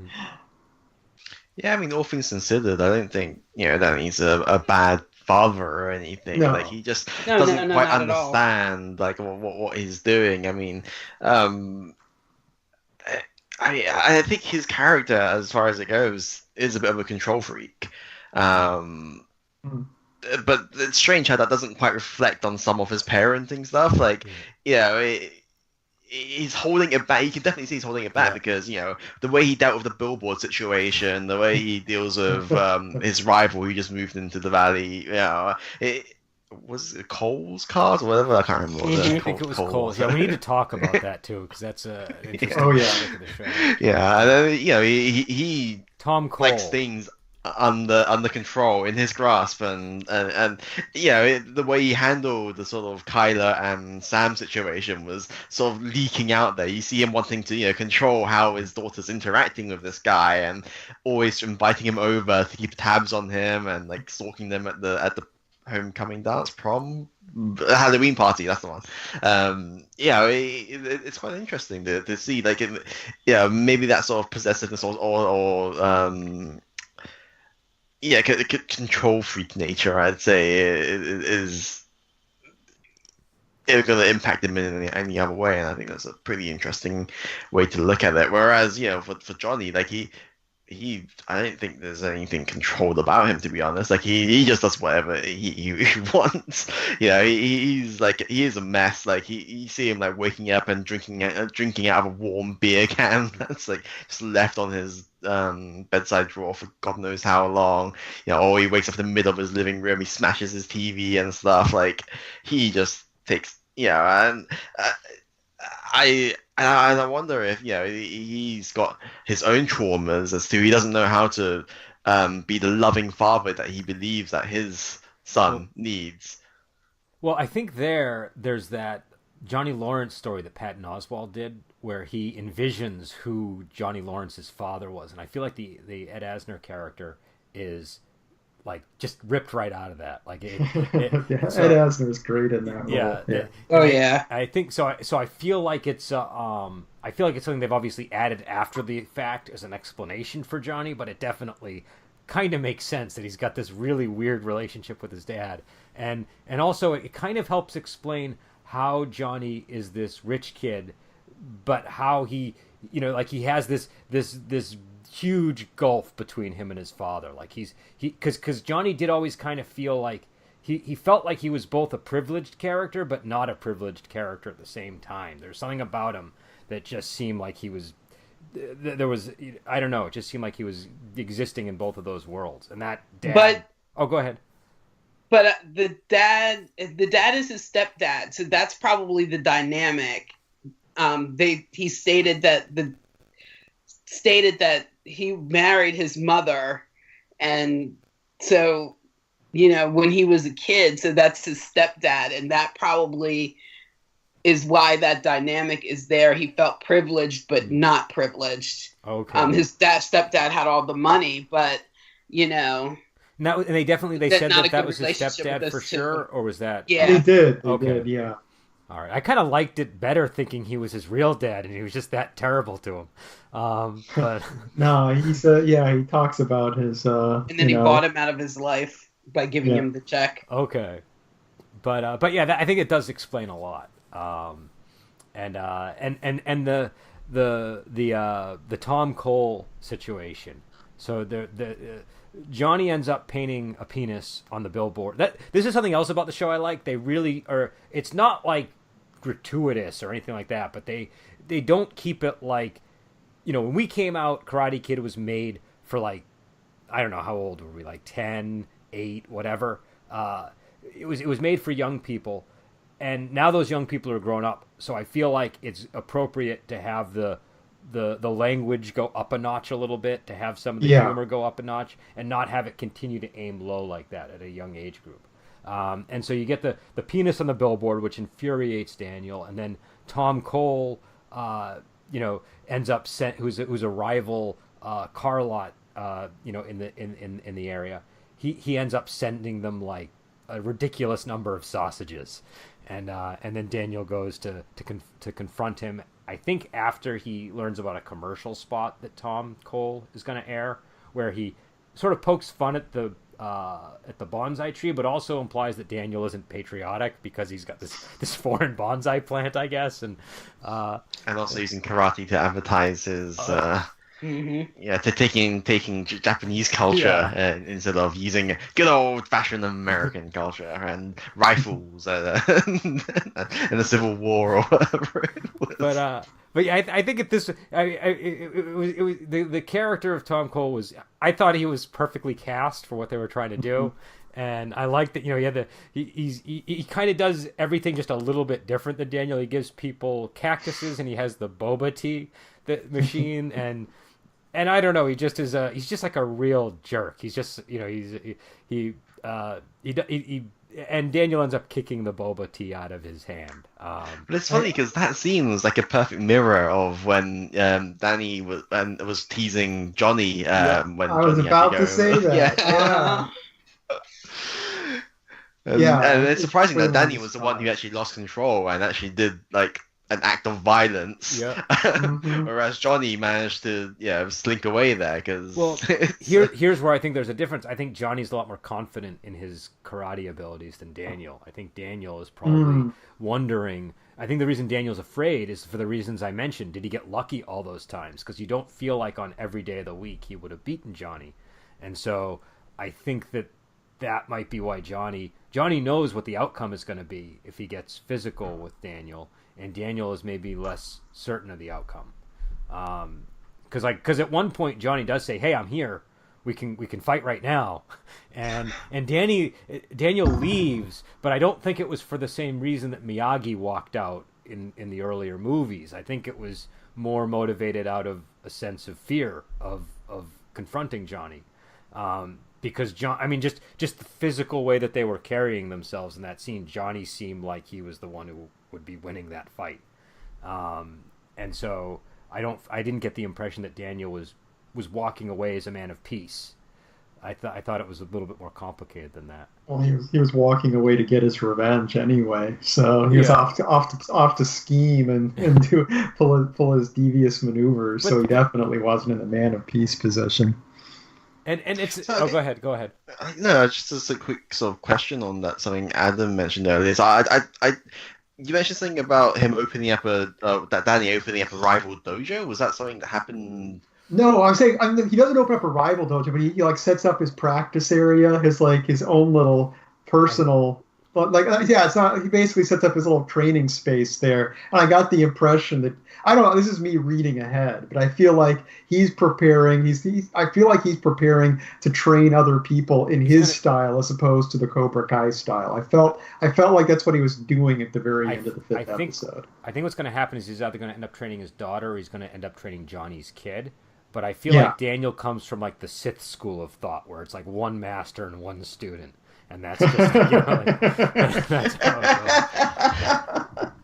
Yeah, I mean, all things considered, I don't think that he's a bad father or anything. No. Like he just doesn't quite understand like what he's doing. I mean, I think his character, as far as it goes, is a bit of a control freak. But it's strange how that doesn't quite reflect on some of his parenting stuff. Like, he's holding it back. You can definitely see he's holding it back because, the way he dealt with the billboard situation, the way he deals with his rival who just moved into the valley, was it Cole's cars or whatever? I can't remember. I think it was Cole's. Yeah, we need to talk about that too, because that's an interesting look at the show. Yeah, and then, he Tom Cole likes things under control in his grasp, and the way he handled the sort of Kyler and Sam situation was sort of leaking out there. You see him wanting to control how his daughter's interacting with this guy, and always inviting him over to keep tabs on him, and like stalking them at the homecoming dance, prom, Halloween party. That's the one. It's quite interesting to see, like, maybe that sort of possessiveness or control freak nature, I'd say, is going to impact him in any other way, and I think that's a pretty interesting way to look at it. Whereas, for Johnny, like I don't think there's anything controlled about him, to be honest. Like he just does whatever he wants. You know, he's like, he is a mess. Like you see him like waking up and drinking out of a warm beer can that's like just left on his bedside drawer for God knows how long. You know, or he wakes up in the middle of his living room, he smashes his TV and stuff. Like he just takes, and I wonder if he's got his own traumas as to he doesn't know how to be the loving father that he believes that his son needs. Well, I think there's that Johnny Lawrence story that Patton Oswalt did, where he envisions who Johnny Lawrence's father was, and I feel like the Ed Asner character is like just ripped right out of that. Like Ed Asner is great in that role. Yeah. I think so. I feel like it's I feel like it's something they've obviously added after the fact as an explanation for Johnny, but it definitely kind of makes sense that he's got this really weird relationship with his dad, and also it kind of helps explain how Johnny is this rich kid, but how he, like he has this huge gulf between him and his father. Like because Johnny did always kind of feel like he felt like he was both a privileged character but not a privileged character at the same time. There's something about him that just seemed like he was, there was, I don't know, it just seemed like he was existing in both of those worlds. And that dad, go ahead. But the dad is his stepdad, so that's probably the dynamic. He stated that he married his mother, and so when he was a kid, so that's his stepdad, and that probably is why that dynamic is there. He felt privileged but not privileged. Okay. His stepdad had all the money, but Now, and they said that was his stepdad for sure, or was that? Yeah, they did. They did. Yeah. All right, I kind of liked it better thinking he was his real dad and he was just that terrible to him. But no, he said, he talks about his. And then he bought him out of his life by giving him the check. Okay, but yeah, I think it does explain a lot. And the Tom Cole situation. So Johnny ends up painting a penis on the billboard. This is something else about the show I like. They really are. It's not like gratuitous or anything like that, but they don't keep it like, when we came out, Karate Kid was made for like, I don't know, how old were we, like 10, 8, whatever. It was made for young people, and now those young people are grown up. So I feel like it's appropriate to have the language go up a notch a little bit, to have some of the humor go up a notch, and not have it continue to aim low like that at a young age group. And so you get the penis on the billboard, which infuriates Daniel, and then Tom Cole, ends up who's a rival car lot, in the area. He ends up sending them like a ridiculous number of sausages, and then Daniel goes to confront him. I think after he learns about a commercial spot that Tom Cole is going to air, where he sort of pokes fun at the bonsai tree, but also implies that Daniel isn't patriotic because he's got this foreign bonsai plant, I guess, and also using karate to advertise his. To taking Japanese culture instead of using good old-fashioned American culture and rifles and the Civil War or whatever it was. But yeah, I think it was the character of Tom Cole was, I thought he was perfectly cast for what they were trying to do. And I like that, he kind of does everything just a little bit different than Daniel. He gives people cactuses, and he has the boba tea machine, and I don't know, he just is he's just like a real jerk. He's just, he and Daniel ends up kicking the boba tea out of his hand. But it's funny because that scene was like a perfect mirror of when Danny was teasing Johnny. When I was about to say that. And it's surprising that Danny was the one who actually lost control and actually did like an act of violence, whereas Johnny managed to slink away there. Because here's where I think there's a difference. I think Johnny's a lot more confident in his karate abilities than Daniel. I think Daniel is probably wondering I think the reason Daniel's afraid is for the reasons I mentioned. Did he get lucky all those times? Because you don't feel like on every day of the week he would have beaten Johnny. And so I think that might be why Johnny knows what the outcome is going to be if he gets physical with Daniel, and Daniel is maybe less certain of the outcome. Because at one point Johnny does say, "Hey, I'm here. We can fight right now," and Daniel leaves, but I don't think it was for the same reason that Miyagi walked out in the earlier movies. I think it was more motivated out of a sense of fear of confronting Johnny, because just the physical way that they were carrying themselves in that scene, Johnny seemed like he was the one who would be winning that fight, and so I didn't get the impression that Daniel was walking away as a man of peace. I thought it was a little bit more complicated than that. Well, he was walking away to get his revenge anyway, so he was off to scheme and to pull his devious maneuvers. So he definitely wasn't in the man of peace position. And it's go ahead. No, just as a quick sort of question on that, something Adam mentioned earlier. So you mentioned something about him opening up that Danny opening up a rival dojo. Was that something that happened? No, I'm saying he doesn't open up a rival dojo, but he like sets up his practice area, his own little personal. It's not. He basically sets up his little training space there, and I got the impression that I don't know. This is me reading ahead, but I feel like he's preparing. I feel like he's preparing to train other people in his style as opposed to the Cobra Kai style. I felt like that's what he was doing at the very end of the fifth episode. I think what's going to happen is he's either going to end up training his daughter, or he's going to end up training Johnny's kid. But I feel like Daniel comes from like the Sith school of thought, where it's like one master and one student. And that's just, that's how it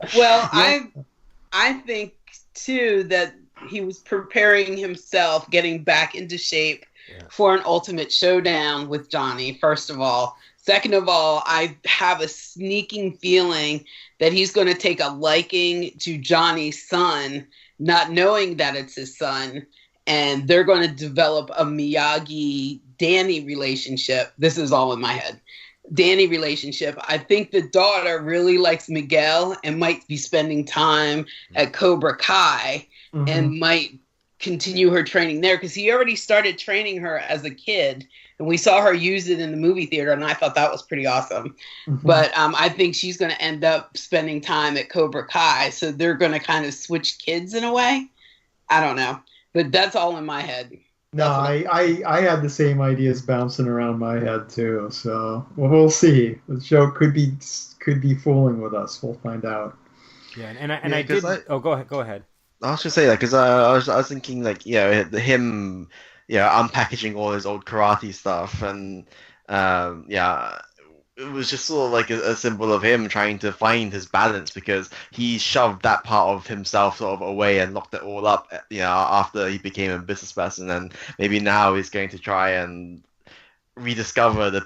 goes. Well, I think too that he was preparing himself, getting back into shape for an ultimate showdown with Johnny. First of all, second of all, I have a sneaking feeling that he's going to take a liking to Johnny's son, not knowing that it's his son, and they're going to develop a Miyagi-Danny relationship. This is all in my head. Danny relationship. I think the daughter really likes Miguel and might be spending time at Cobra Kai and might continue her training there, because he already started training her as a kid, and we saw her use it in the movie theater, and I thought that was pretty awesome. But I think she's going to end up spending time at Cobra Kai, so they're going to kind of switch kids in a way. I don't know, but that's all in my head. No, I had the same ideas bouncing around my head too. So we'll see. The show could be fooling with us. We'll find out. Yeah, I did. Go ahead. I was just say that because I was thinking him, unpackaging all his old karate stuff, and it was just sort of like a symbol of him trying to find his balance, because he shoved that part of himself sort of away and locked it all up, after he became a business person, and maybe now he's going to try and rediscover the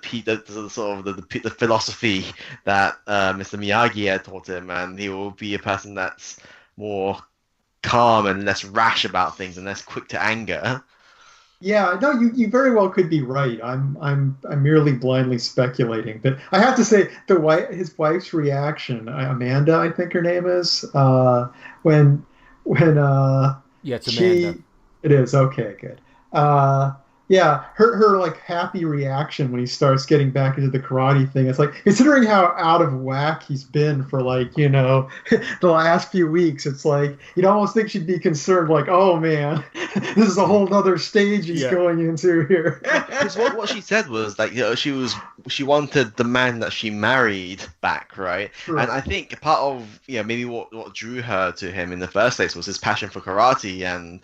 philosophy that Mr. Miyagi had taught him, and he will be a person that's more calm and less rash about things and less quick to anger. Yeah, no, you very well could be right. I'm merely blindly speculating, but I have to say his wife's reaction, Amanda, I think her name is, when it's Amanda. It is okay, good. Her like happy reaction when he starts getting back into the karate thing. It's like, considering how out of whack he's been for the last few weeks, it's like you'd almost think she'd be concerned, like, oh man, this is a whole other stage he's going into here. Because what she said was like, she wanted the man that she married back, right? Sure. And I think part of maybe what drew her to him in the first place was his passion for karate and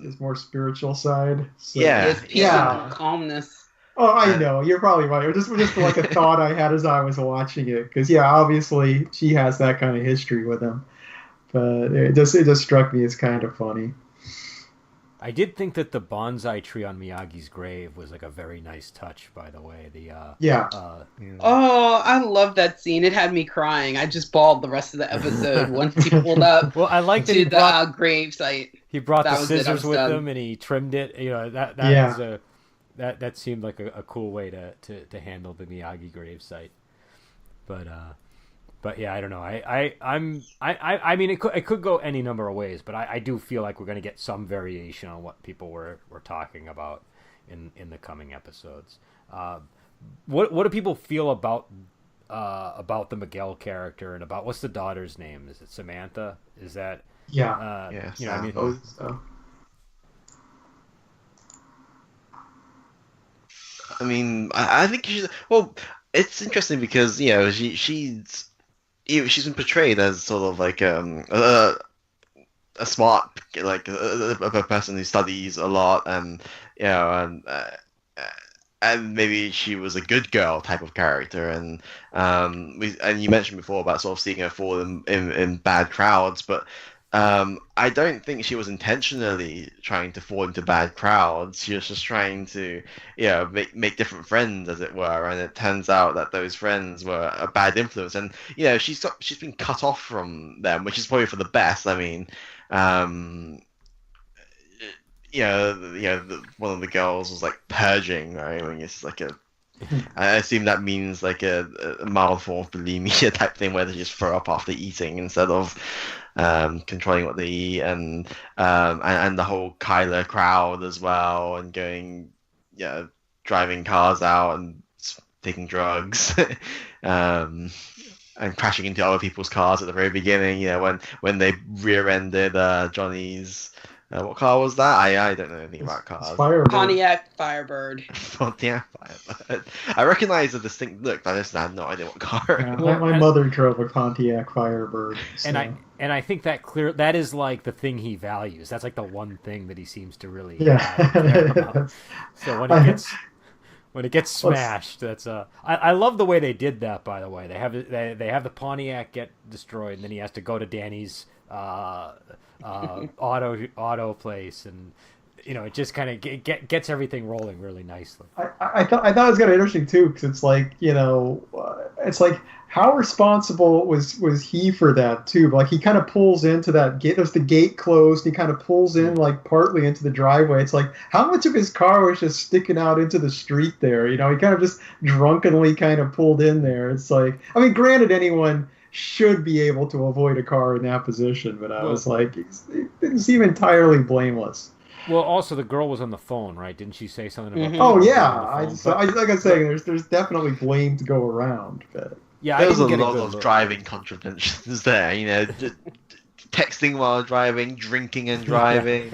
his more spiritual side. So. His peace and calmness. Oh, I know. You're probably right. It was just like a thought I had as I was watching it. Because, obviously she has that kind of history with him. But it just struck me as kind of funny. I did think that the bonsai tree on Miyagi's grave was like a very nice touch, by the way. Oh, I love that scene. It had me crying. I just bawled the rest of the episode once he pulled up I like that to the grave site. He brought the scissors with him and he trimmed it. That seemed like a cool way to handle the Miyagi grave site. But But yeah, I don't know. I mean, it could go any number of ways, but I do feel like we're going to get some variation on what people were talking about in the coming episodes. What do people feel about the Miguel character and about what's the daughter's name? Is it Samantha? Is that Yeah. Yeah, you know, I mean, So, I mean, I think she's well. It's interesting because she's been portrayed as sort of like a smart a person who studies a lot and and maybe she was a good girl type of character and you mentioned before about sort of seeing her fall in bad crowds, but I don't think she was intentionally trying to fall into bad crowds. She was just trying to make different friends, as it were, and it turns out that those friends were a bad influence, and she's been cut off from them, which is probably for the best. I mean, one of the girls was like purging, right? I mean, it's like I assume that means like a mild form of bulimia type thing where they just throw up after eating instead of controlling what they eat, and the whole Kyler crowd as well, and going, driving cars out and taking drugs, and crashing into other people's cars at the very beginning. When they rear-ended Johnny's. What car was that? I don't know anything about cars. Firebird. Pontiac Firebird. Pontiac Firebird. I recognize a distinct look, but I just had no idea what car. Yeah, my mother drove a Pontiac Firebird. So. And I think that is like the thing he values. That's like the one thing that he seems to really Yeah. care about. So when it gets smashed, that's I love the way they did that. By the way, they have the Pontiac get destroyed, and then he has to go to Danny's auto place, and it just kind of gets everything rolling really nicely. I thought it was kind of interesting too, because it's like it's like how responsible was he for that too? But like he kind of pulls into that gate. There's the gate closed. And he kind of pulls in like partly into the driveway. It's like how much of his car was just sticking out into the street there? He kind of just drunkenly kind of pulled in there. It's like, I mean, granted, anyone should be able to avoid a car in that position, but I was like, it didn't seem entirely blameless. Well, also the girl was on the phone, right? Didn't she say something about? Mm-hmm. Oh yeah, like I'm saying, there's definitely blame to go around, but yeah, there was a lot of driving contraventions there. Texting while driving, drinking and driving.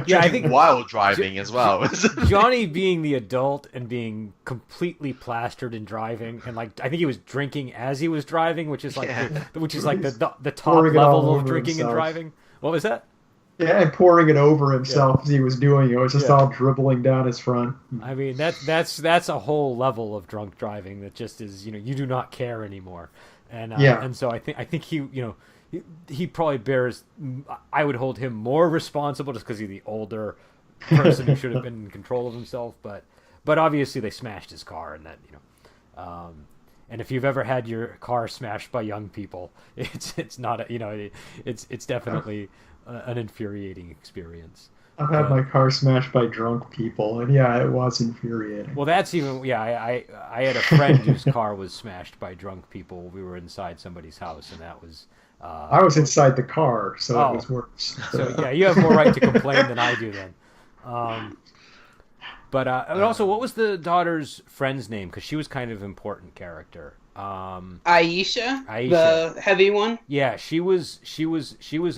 Yeah, I think while driving as well. Johnny being the adult and being completely plastered in driving, and like I think he was drinking as he was driving, which is like the top level of drinking and driving. What was that? Yeah, and pouring it over himself as he was doing it. It was just all dribbling down his front. I mean, that's a whole level of drunk driving that just is, you do not care anymore. And and so I think he probably bears. I would hold him more responsible just because he's the older person who should have been in control of himself. But obviously they smashed his car, and that and if you've ever had your car smashed by young people, it's not it's definitely an infuriating experience. I've had my car smashed by drunk people, and yeah, it was infuriating. Well, that's even I had a friend whose car was smashed by drunk people. We were inside somebody's house, and that was. I was inside the car, so it was worse. So yeah, you have more right to complain than I do then. But also, what was the daughter's friend's name? Because she was kind of an important character. Aisha, the heavy one. Yeah, she was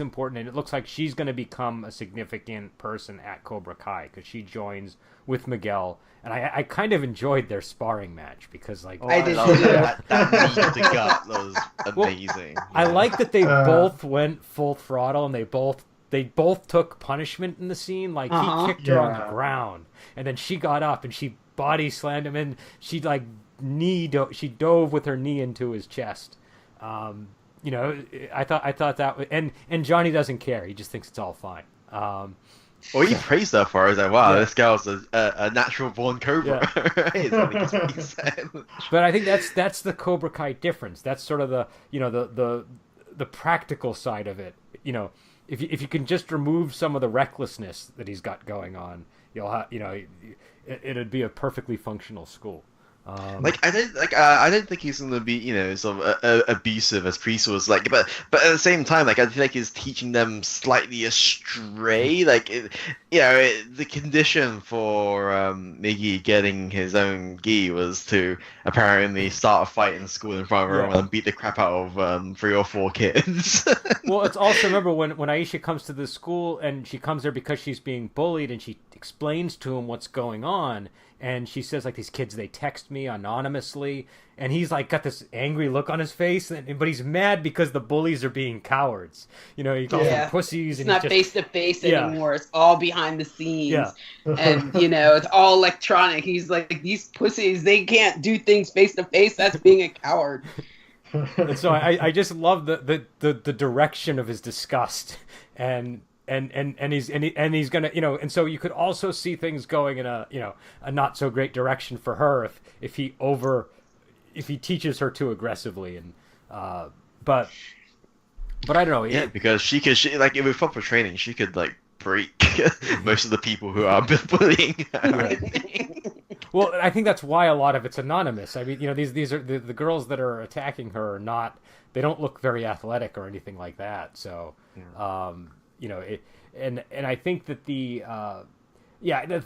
important, and it looks like she's going to become a significant person at Cobra Kai because she joins with Miguel, and I kind of enjoyed their sparring match because I did that knee to the gut. That was amazing. Well, I like that they both went full throttle, and they both took punishment in the scene. Like he kicked her on the ground, and then she got up and she body slammed him, and she she dove with her knee into his chest. I thought that and Johnny doesn't care. He just thinks it's all fine. Well, he praised her for it. He's like, wow, this girl's a natural born Cobra. Right? What he said. But I think that's the Cobra Kai difference. That's sort of the the practical side of it. If you can just remove some of the recklessness that he's got going on, you'll have it'd be a perfectly functional school. I don't think he's gonna be, you know, sort of abusive as Priest was, like, but at the same time, like, I feel like he's teaching them slightly astray. Like, the condition for Miggy getting his own gi was to apparently start a fight in school in front of everyone and beat the crap out of 3 or 4 kids. Well, it's also, remember when Aisha comes to the school and she comes there because she's being bullied, and she explains to him what's going on. And she says, like, these kids, they text me anonymously. And he's, like, got this angry look on his face. But he's mad because the bullies are being cowards. You know, he calls them pussies. It's and not face-to-face anymore. It's all behind the scenes. Yeah. And, you know, it's all electronic. He's like, these pussies, they can't do things face-to-face. That's being a coward. And so I just love the direction of his disgust. And he's gonna, you know, and so you could also see things going in a not so great direction for her if he teaches her too aggressively, and but I don't know. Yeah, because she like, with proper training, she could, like, break most of the people who are bullying her. Right. Well, I think that's why a lot of it's anonymous. I mean, you know, these are the girls that are attacking her are not, they don't look very athletic or anything like that. So. Yeah. You know, and I think that the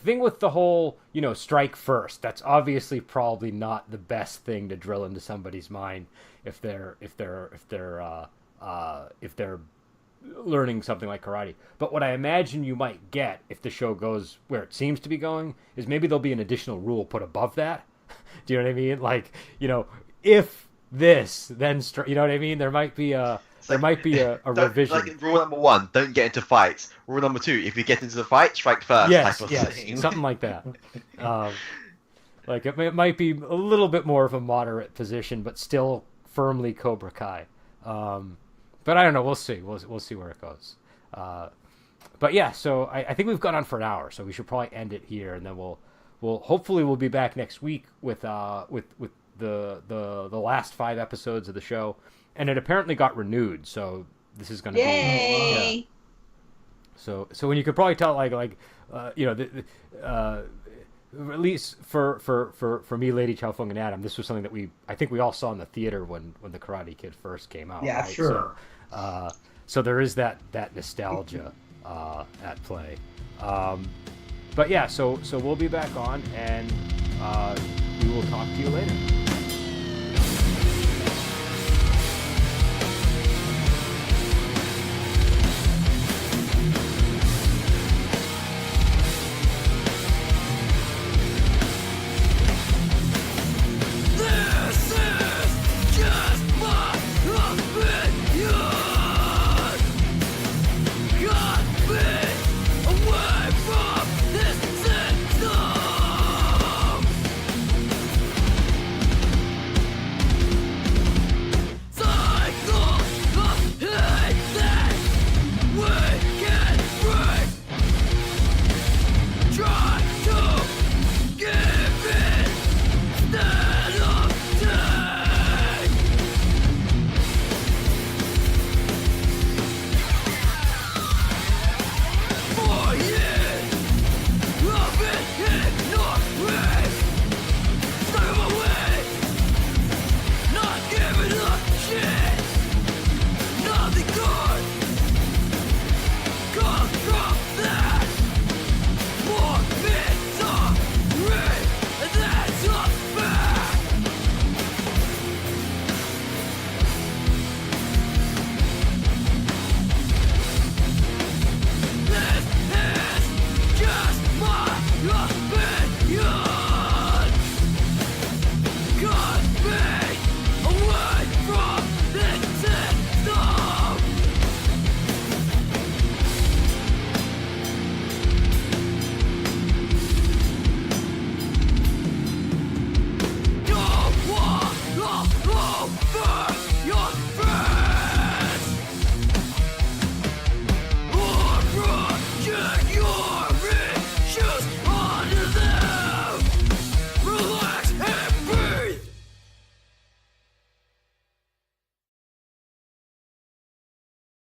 thing with the whole, you know, strike first, that's obviously probably not the best thing to drill into somebody's mind if they're learning something like karate. But what I imagine you might get if the show goes where it seems to be going is maybe there'll be an additional rule put above that. Do you know what I mean? Like, you know, if this, then you know what I mean? There might be a revision. Like, rule number 1, don't get into fights. Rule number 2, if you get into the fight, strike first. Yes, something like that. Like, it might be a little bit more of a moderate position, but still firmly Cobra Kai. But I don't know. We'll see. We'll see where it goes. But yeah, so I think we've gone on for an hour, so we should probably end it here, and then we'll hopefully we'll be back next week with the last 5 episodes of the show. And it apparently got renewed, so this is going to be. Yeah. So when you could probably tell, you know, at least for me, Lady Chow Fung and Adam, this was something that I think we all saw in the theater when the Karate Kid first came out. Yeah, right? sure. So there is that nostalgia at play. But yeah, so we'll be back on, and we will talk to you later.